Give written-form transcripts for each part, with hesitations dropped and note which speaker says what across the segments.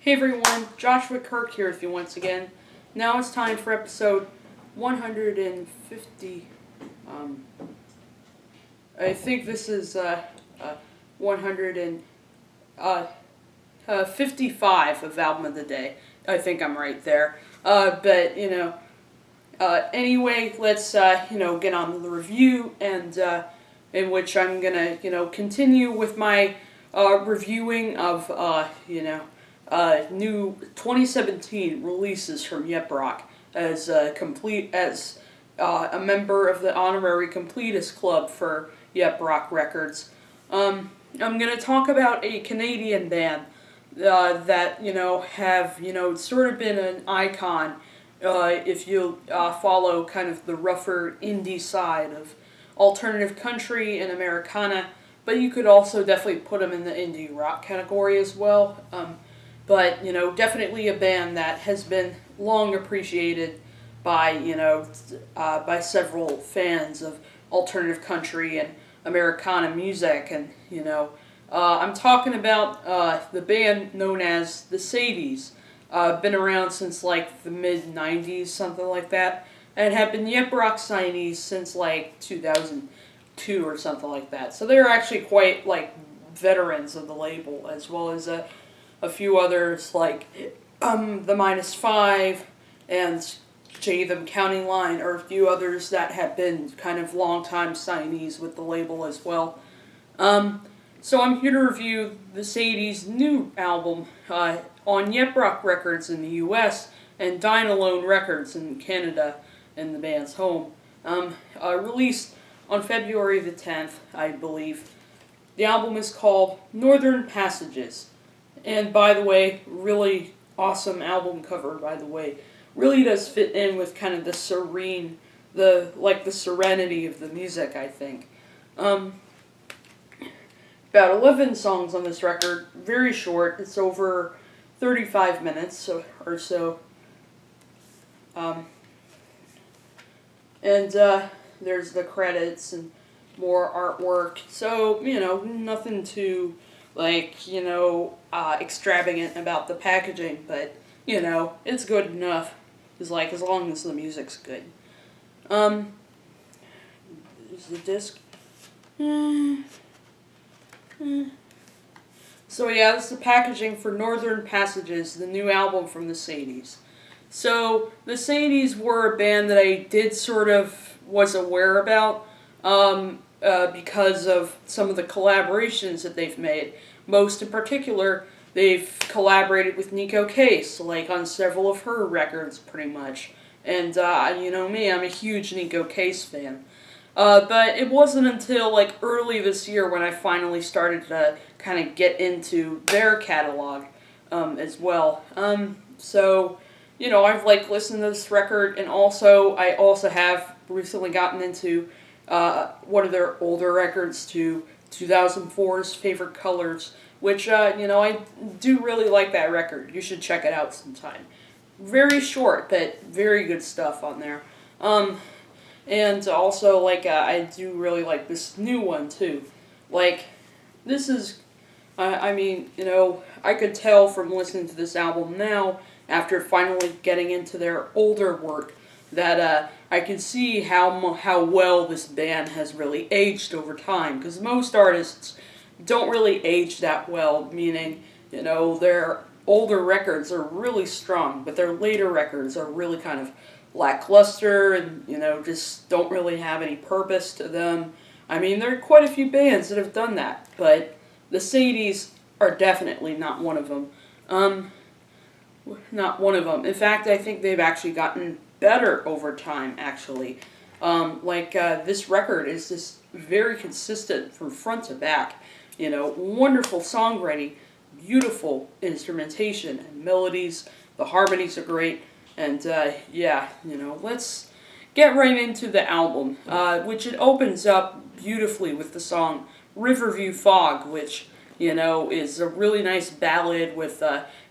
Speaker 1: Hey everyone, Joshua Kirk here with you once again. Now it's time for episode 150. I think this is 155 of Album of the Day. I think I'm right there. Anyway, let's get on to the review, and in which I'm gonna continue with my reviewing of new 2017 releases from Yep Rock as a member of the Honorary Completist Club for Yep Rock Records. I'm going to talk about a Canadian band that have sort of been an icon if you follow kind of the rougher indie side of alternative country and Americana, but you could also definitely put them in the indie rock category as well. But definitely a band that has been long appreciated by by several fans of alternative country and Americana music, and I'm talking about the band known as the Sadies. Been around since like the mid '90s, something like that, and have been Yep Rock signees since like 2002 or something like that. So they're actually quite like veterans of the label, as well as a few others like the -5 and J Them Counting Line, or a few others that have been kind of long-time signees with the label as well. So I'm here to review the Sadies' new album on Yep Rock Records in the US and Dine Alone Records in Canada, in the band's home. Released on February the 10th, I believe. The album is called Northern Passages. And by the way, really awesome album cover, by the way. Really does fit in with kind of the serenity of the music, I think. About 11 songs on this record, very short. It's over 35 minutes or so. There's the credits and more artwork. So, nothing too extravagant about the packaging, but it's good enough. As long as the music's good. Is the disc? So yeah, this is the packaging for Northern Passages, the new album from the Sadies. So the Sadies were a band that I did sort of was aware about because of some of the collaborations that they've made. Most in particular, they've collaborated with Nico Case, on several of her records, pretty much. And, me, I'm a huge Nico Case fan. But it wasn't until, early this year when I finally started to kind of get into their catalog, as well. So, I've, listened to this record, and I also have recently gotten into, one of their older records, to 2004's Favorite Colors, which, I do really like that record. You should check it out sometime. Very short, but very good stuff on there. And also, I do really like this new one, too. This is, I could tell from listening to this album now, after finally getting into their older work, that I can see how well this band has really aged over time, because most artists don't really age that well, meaning, their older records are really strong, but their later records are really kind of lackluster and, just don't really have any purpose to them. There are quite a few bands that have done that, but the Sadies are definitely not one of them. Not one of them. In fact, I think they've actually gotten better over time, actually. This record is just very consistent from front to back. Wonderful songwriting, beautiful instrumentation and melodies. The harmonies are great, and let's get right into the album, which it opens up beautifully with the song Riverview Fog, which is a really nice ballad with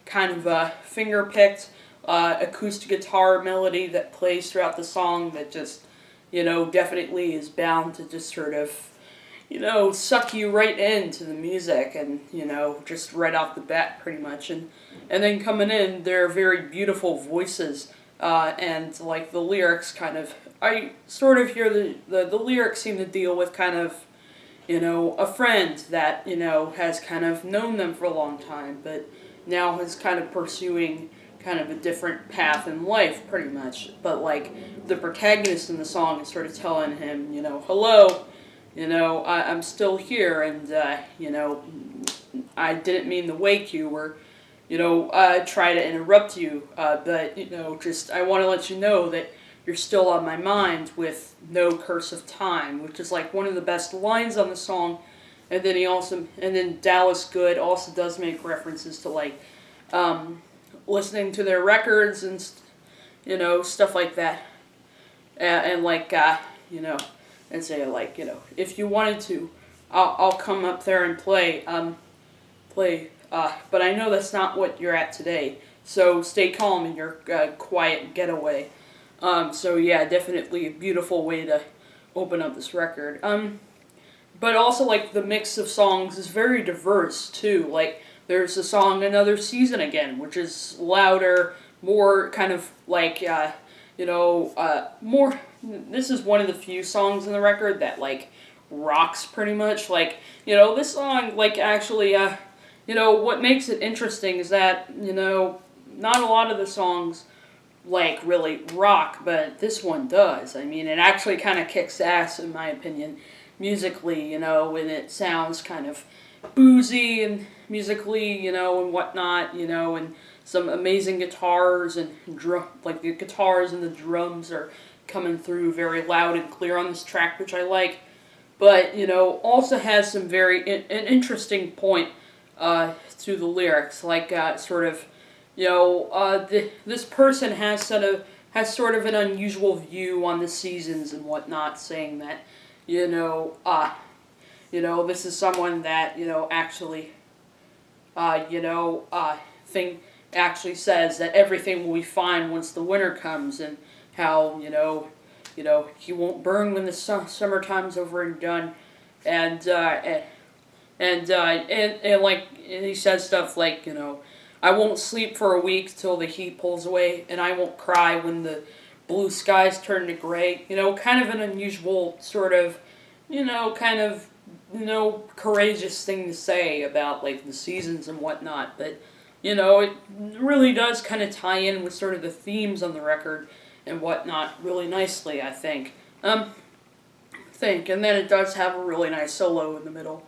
Speaker 1: kind of a finger-picked acoustic guitar melody that plays throughout the song that just definitely is bound to just sort of suck you right into the music and, just right off the bat pretty much. And then coming in, they're very beautiful voices. And like the lyrics I sort of hear the lyrics seem to deal with kind of, a friend that, has kind of known them for a long time, but now is kind of pursuing kind of a different path in life, pretty much. But like the protagonist in the song is sort of telling him, hello, I'm still here, and I didn't mean to wake you or, try to interrupt you, but just I want to let you know that you're still on my mind with no curse of time, which is like one of the best lines on the song. And then Dallas Good also does make references to like listening to their records and stuff like that, and like and say like if you wanted to, I'll come up there and play, but I know that's not what you're at today. So stay calm in your quiet getaway. So yeah, definitely a beautiful way to open up this record. But also like the mix of songs is very diverse too. Like there's the song Another Season Again, which is louder, more kind of like more. This is one of the few songs in the record that like rocks pretty much. Like this song like actually what makes it interesting is that not a lot of the songs like really rock, but this one does. I mean, it actually kind of kicks ass in my opinion, musically, and it sounds kind of boozy and musically, and whatnot, and some amazing guitars and like the guitars and the drums are coming through very loud and clear on this track, which I like. But also has some very an interesting point to the lyrics, like sort of. This person has sort of an unusual view on the seasons and whatnot, saying that, this is someone that, actually, actually says that everything will be fine once the winter comes, and how, he won't burn when the summertime's over and done, and he says stuff like, I won't sleep for a week till the heat pulls away, and I won't cry when the blue skies turn to gray. Kind of an unusual sort of, courageous thing to say about, like, the seasons and whatnot. But, it really does kind of tie in with sort of the themes on the record and whatnot really nicely, I think. And then it does have a really nice solo in the middle.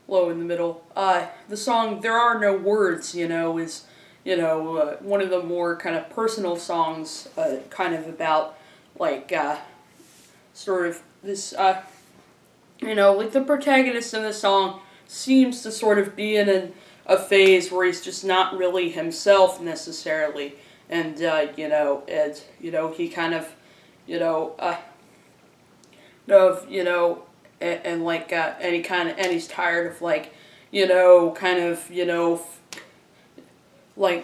Speaker 1: Low in the middle. The song "There Are No Words," is one of the more kind of personal songs, kind of about like sort of this like the protagonist in the song seems to sort of be in a phase where he's just not really himself necessarily, and he kind of and he's tired of like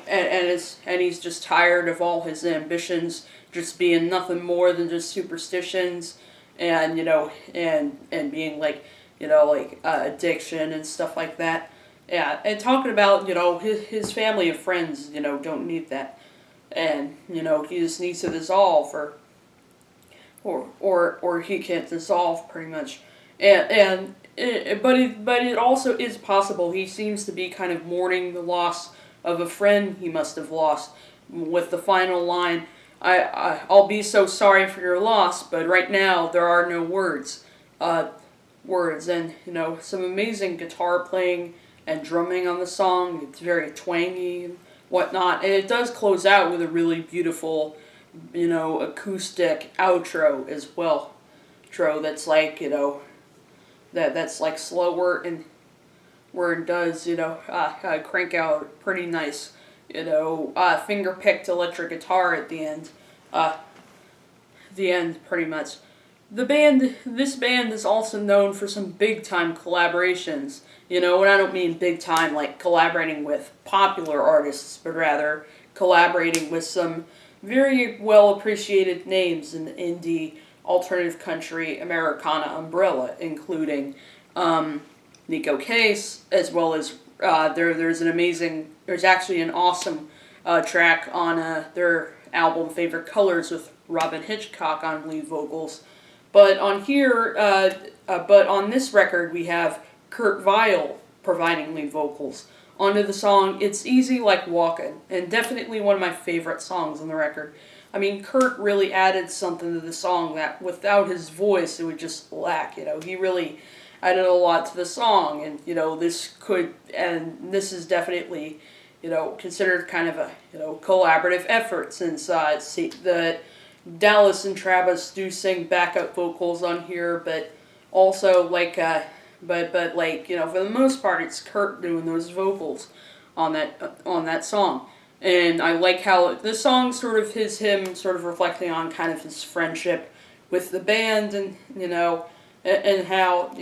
Speaker 1: and he's just tired of all his ambitions just being nothing more than just superstitions, and and being like addiction and stuff like that. Yeah, and talking about his family and friends don't need that, and he just needs to dissolve, or he can't dissolve pretty much. But it also is possible he seems to be kind of mourning the loss of a friend he must have lost, with the final line, I'll be so sorry for your loss, but right now there are no words. And some amazing guitar playing and drumming on the song. It's very twangy and whatnot, and it does close out with a really beautiful acoustic outro as well. That's like that's like slower, and where it does crank out pretty nice finger picked electric guitar at the end. Pretty much. This band is also known for some big time collaborations. And I don't mean big time like collaborating with popular artists, but rather collaborating with some very well appreciated names in the indie alternative country Americana umbrella, including Nico Case, as well as there's actually an awesome track on their album Favorite Colors with Robin Hitchcock on lead vocals. But on this record we have Kurt Vile providing lead vocals onto the song It's Easy Like Walkin', and definitely one of my favorite songs on the record. I mean, Kurt really added something to the song that without his voice it would just lack. He really added a lot to the song, and this is definitely considered kind of a collaborative effort, since the Dallas and Travis do sing backup vocals on here, but also for the most part it's Kurt doing those vocals on that song. And I like how this song sort of is him sort of reflecting on kind of his friendship with the band, and and how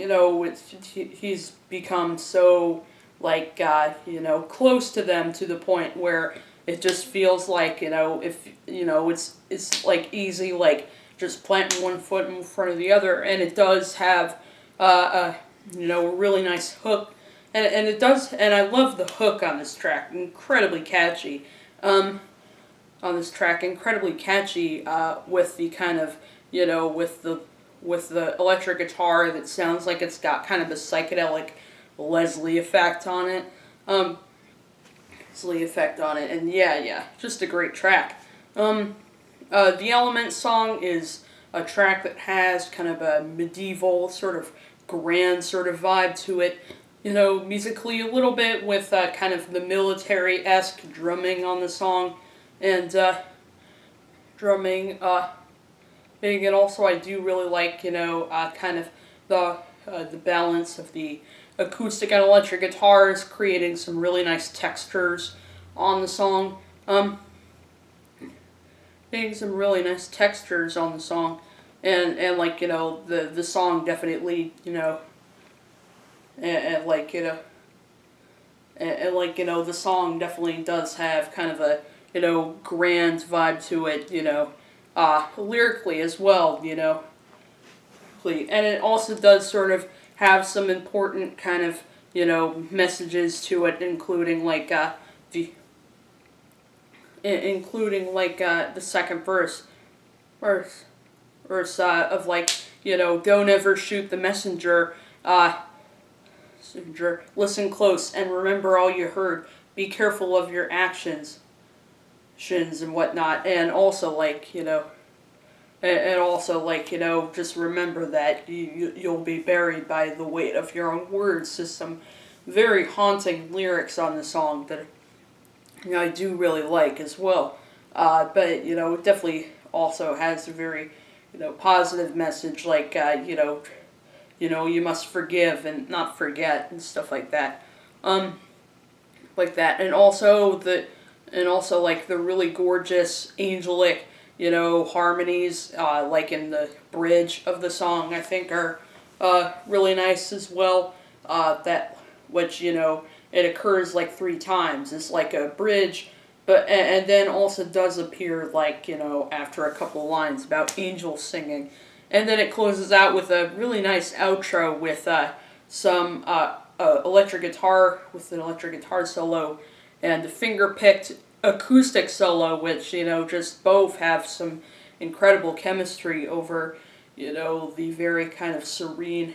Speaker 1: he's become so close to them, to the point where it just feels like it's like easy, like just planting one foot in front of the other. And it does have a really nice hook. And it does, and I love the hook on this track. Incredibly catchy. With the kind of with the electric guitar that sounds like it's got kind of a psychedelic Leslie effect on it. And just a great track. The Element song is a track that has kind of a medieval sort of grand sort of vibe to it. Musically a little bit, with kind of the military-esque drumming on the song, and and also I do really like, kind of the balance of the acoustic and electric guitars, creating some really nice textures on the song. And the song definitely, the song definitely does have kind of a, grand vibe to it, lyrically as well, and it also does sort of have some important kind of, messages to it, including the second verse of don't ever shoot the messenger, listen close and remember all you heard, be careful of your actions, and whatnot, and also just remember that you'll be buried by the weight of your own words. Just some very haunting lyrics on the song that I do really like as well. But it definitely also has a very positive message, you must forgive and not forget, and stuff like that. And also the really gorgeous angelic harmonies, in the bridge of the song, I think are really nice as well. It occurs 3 times. It's like a bridge, and then also does appear after a couple of lines about angels singing. And then it closes out with a really nice outro with some electric guitar, with an electric guitar solo, and the finger-picked acoustic solo, which, just both have some incredible chemistry over, the very kind of serene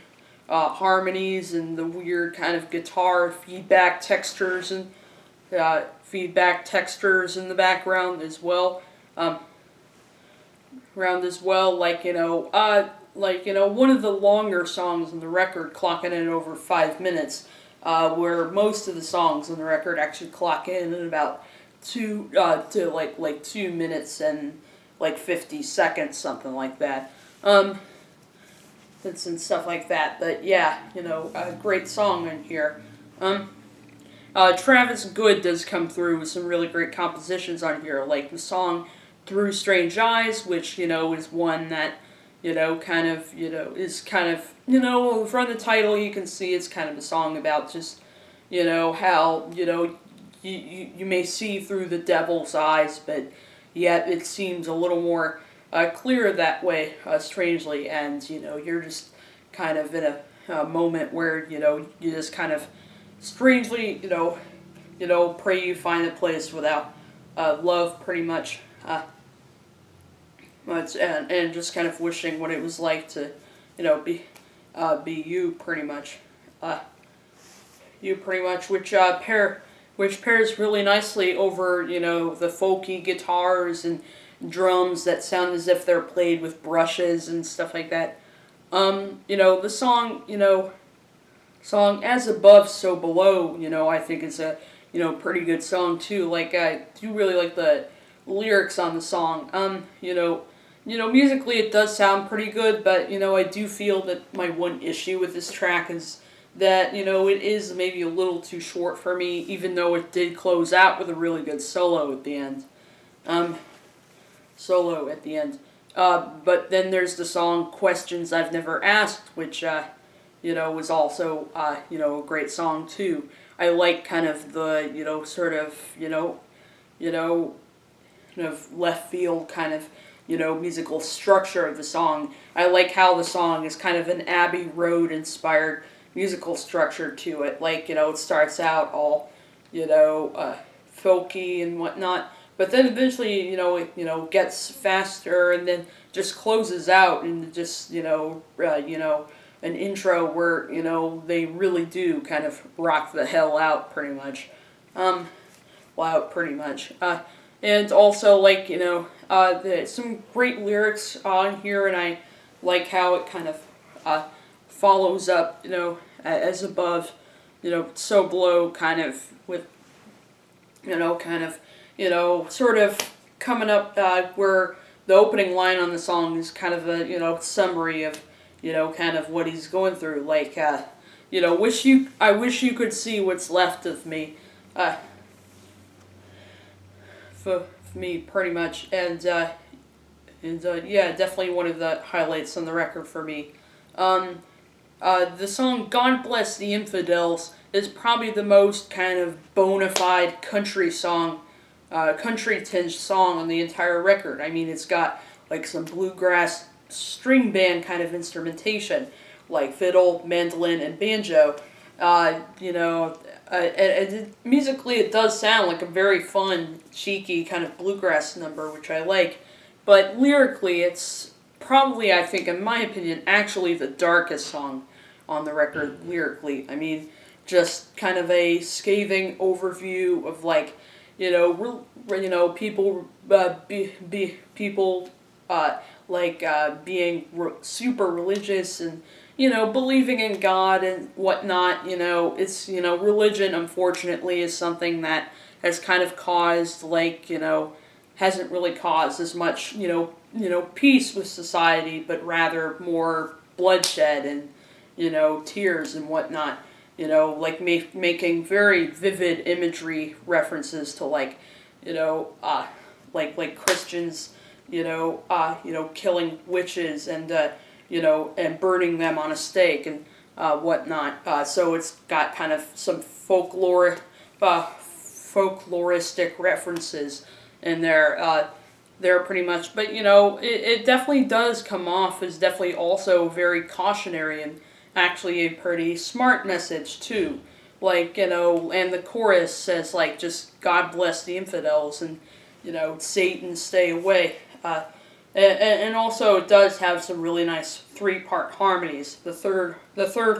Speaker 1: harmonies and the weird kind of guitar feedback textures in the background as well. One of the longer songs on the record, clocking in over 5 minutes, where most of the songs on the record actually clock in at about 2 minutes and 50 seconds, something like that. And stuff like that. But yeah, a great song in here. Travis Good does come through with some really great compositions on here, like the song Through Strange Eyes, which, is one that, is kind of, from the title you can see it's kind of a song about just, how, you may see through the devil's eyes, but yet it seems a little more clear that way, strangely, and you're just kind of in a moment where you just kind of strangely pray you find a place without love, pretty much. And just kind of wishing what it was like to be you, pretty much. Which pairs really nicely over the folky guitars and drums that sound as if they're played with brushes and stuff like that. The song As Above, So Below, I think is a, pretty good song too. Like, I do really like the lyrics on the song. Musically it does sound pretty good, but, I do feel that my one issue with this track is that, it is maybe a little too short for me, even though it did close out with a really good solo at the end. But then there's the song Questions I've Never Asked, which, was also, a great song too. I like kind of the, sort of, kind of left field kind of, musical structure of the song. I like how the song is kind of an Abbey Road inspired musical structure to it. Like, it starts out all, folky and whatnot, but then eventually, it gets faster and then just closes out and just, an intro where, they really do kind of rock the hell out, pretty much. And also, like, there's some great lyrics on here, and I like how it kind of follows up, as above, so below, kind of, with, sort of coming up where the opening line on the song is kind of a, summary of, kind of what he's going through. Like, I wish you could see what's left of me. For me, pretty much, and definitely one of the highlights on the record for me. The song God Bless the Infidels is probably the most kind of bona fide country tinged song on the entire record. I mean, it's got like some bluegrass string band kind of instrumentation, like fiddle, mandolin, and banjo. Musically it does sound like a very fun, cheeky kind of bluegrass number, which I like. But lyrically, it's probably, I think, in my opinion, actually the darkest song on the record lyrically. I mean, just kind of a scathing overview of, like, people, being super religious and, believing in God and whatnot. It's, religion, unfortunately, is something that has kind of caused, like, hasn't really caused as much, peace with society, but rather more bloodshed and, tears and whatnot. Like making very vivid imagery references to, like, like Christians, killing witches and, and burning them on a stake and whatnot. So it's got kind of some folkloristic references in there. There pretty much, but it definitely does come off as definitely also very cautionary and actually a pretty smart message too. Like, and the chorus says, like, just God bless the infidels and, Satan stay away. And also it does have some really nice 3-part harmonies. The third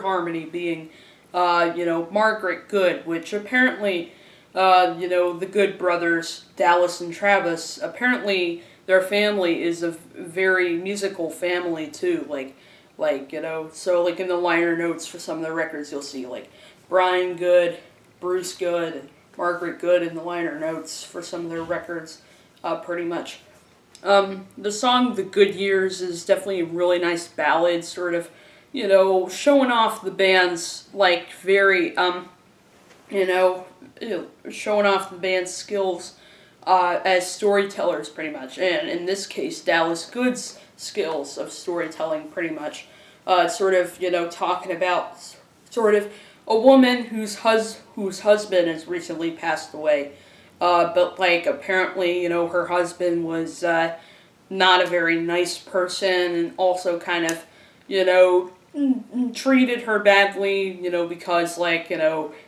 Speaker 1: harmony being, Margaret Good, which apparently, the Good brothers, Dallas and Travis, apparently their family is a very musical family too. So like in the liner notes for some of the records, you'll see like Brian Good, Bruce Good, and Margaret Good in the liner notes for some of their records, pretty much. The song The Good Years is definitely a really nice ballad, sort of, showing off the band's, like, very, showing off the band's skills as storytellers, pretty much. And in this case, Dallas Good's skills of storytelling, pretty much. Sort of, talking about sort of a woman whose husband has recently passed away. But, like, apparently, her husband was not a very nice person, and also kind of, treated her badly, because, like,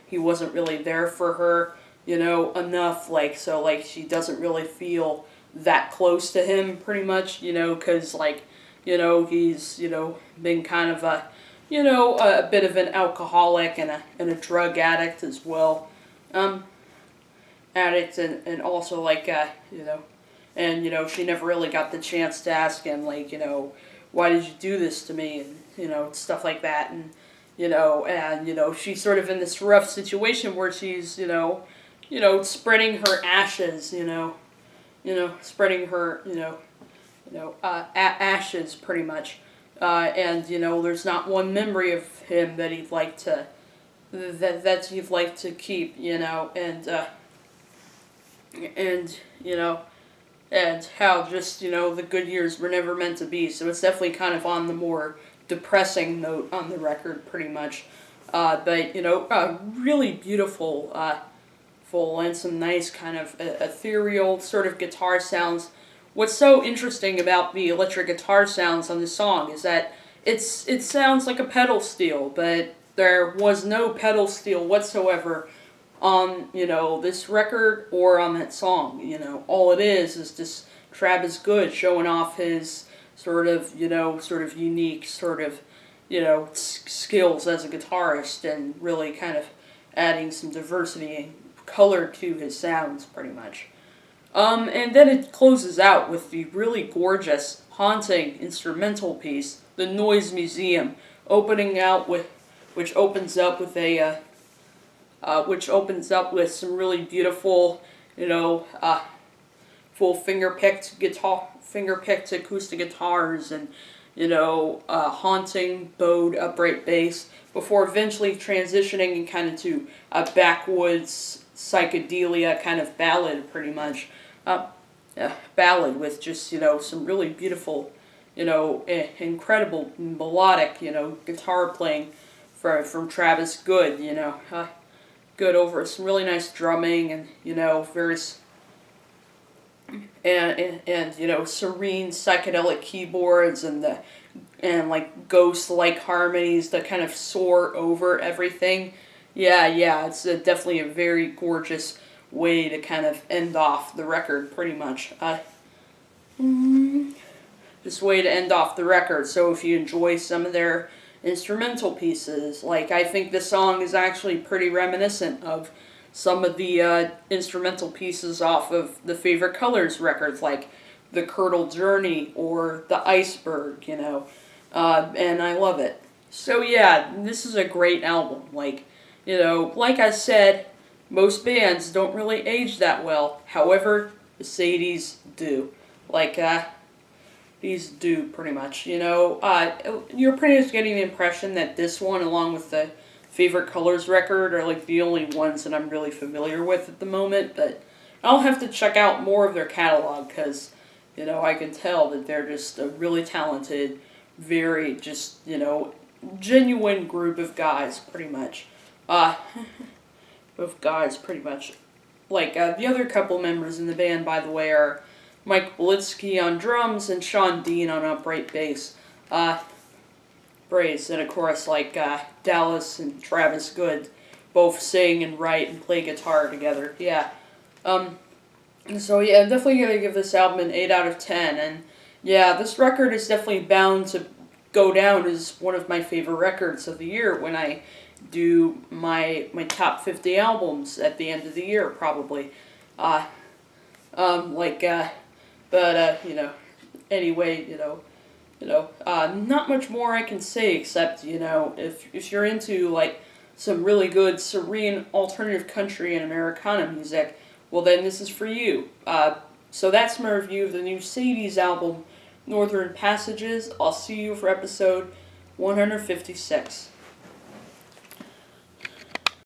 Speaker 1: he wasn't really there for her, enough, like, so, like, she doesn't really feel that close to him, pretty much, because, like, he's, been kind of a bit of an alcoholic and a drug addict as well. Addict, and also, like, and, she never really got the chance to ask him, like, why did you do this to me, and, stuff like that, and, she's sort of in this rough situation where she's, spreading her ashes, spreading her, ashes, pretty much, and, there's not one memory of him that he'd like to, that he'd like to keep, and, and how just, the good years were never meant to be. So it's definitely kind of on the more depressing note on the record, pretty much. But, really beautiful, full, and some nice kind of ethereal sort of guitar sounds. What's so interesting about the electric guitar sounds on this song is that it sounds like a pedal steel, but there was no pedal steel whatsoever on, this record or on that song. All it is just Travis Good showing off his sort of unique sort of, skills as a guitarist, and really kind of adding some diversity and color to his sounds, pretty much. And then it closes out with the really gorgeous, haunting instrumental piece, The Noise Museum, which opens up with some really beautiful, full finger-picked acoustic guitars, and, haunting, bowed, upright bass, before eventually transitioning and kind of to a backwoods psychedelia kind of ballad, pretty much. Ballad with just, some really beautiful, incredible melodic, guitar playing from Travis Good, Good over some really nice drumming, and, very, and serene psychedelic keyboards, and like ghost-like harmonies that kind of soar over everything. Yeah, it's definitely a very gorgeous way to kind of end off the record, pretty much. This way to end off the record. So if you enjoy some of their instrumental pieces, like, I think this song is actually pretty reminiscent of some of the instrumental pieces off of the Favorite Colors records, like The Curdle Journey or The Iceberg, and I love it. So yeah, this is a great album. Like, like I said, most bands don't really age that well. However, the Sadies do. Like, these do, pretty much. You're pretty much getting the impression that this one, along with the Favorite Colors record, are like the only ones that I'm really familiar with at the moment. But I'll have to check out more of their catalog, because, I can tell that they're just a really talented, very just, genuine group of guys, pretty much. Like, the other couple members in the band, by the way, are Mike Belitsky on drums and Sean Dean on upright bass. And of course, like, Dallas and Travis Good both sing and write and play guitar together. Yeah. So yeah, I'm definitely gonna give this album an 8 out of 10. And yeah, this record is definitely bound to go down as one of my favorite records of the year when I do my top 50 albums at the end of the year, probably. Anyway, not much more I can say, except, if you're into, like, some really good, serene, alternative country and Americana music, well, then this is for you. So that's my review of the new Sadies album, Northern Passages. I'll see you for episode 156.